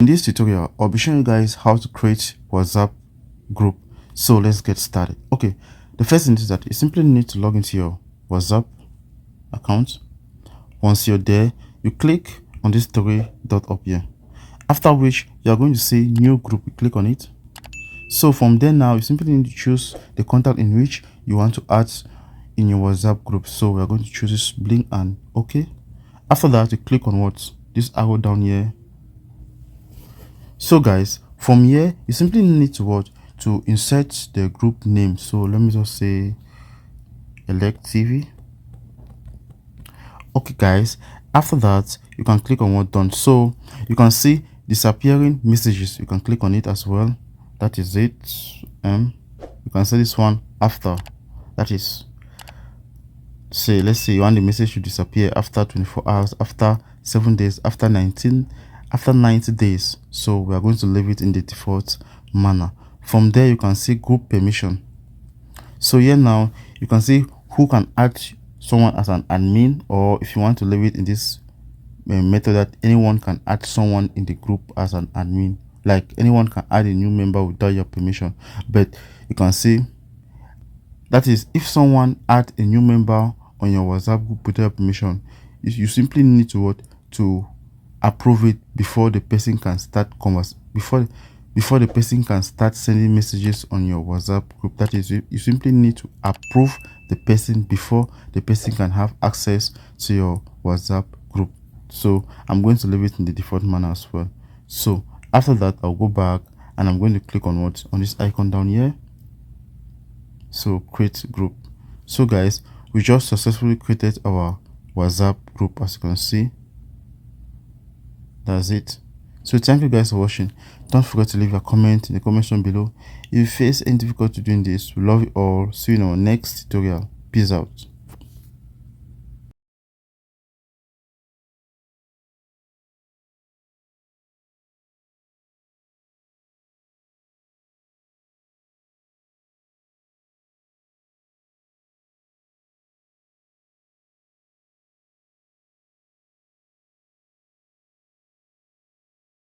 this tutorial, I'll be showing you guys how to create WhatsApp group. So let's get started. Okay, the first thing is that you simply need to log into your WhatsApp account. Once you're there, you click on this three dot up here, after which you're going to see new group. You click on it. So from there now, you simply need to choose the contact in which you want to add in your WhatsApp group. So we're going to choose this Blink and okay. After that, you click on what? This arrow down here. So guys, from here you simply need to what? To insert the group name. So let me just say Elect TV. Okay guys, after that you can click on what done. So you can see disappearing messages. You can click on it as well. That is it. You can see this one after. That is, say, let's say you want the message to disappear after 24 hours, after 7 days, after 90 days. So we are going to leave it in the default manner. From there you can see group permission. So here now you can see who can add someone as an admin, or if you want to leave it in this method that anyone can add someone in the group as an admin, like anyone can add a new member without your permission. But you can see that is, if someone add a new member on your WhatsApp group without your permission, you simply need to what? To approve it before the person can start before the person can start sending messages on your WhatsApp group. That is, you simply need to approve the person before the person can have access to your WhatsApp group. So I'm going to leave it in the default manner as well. So after that, I'll go back and I'm going to click on what? On this icon down here. So create group. So guys, we just successfully created our WhatsApp group, as you can see. That's it. So thank you guys for watching. Don't forget to leave a comment in the comment section below if you face any difficulty doing this. We love you all. See you in our next tutorial. Peace out.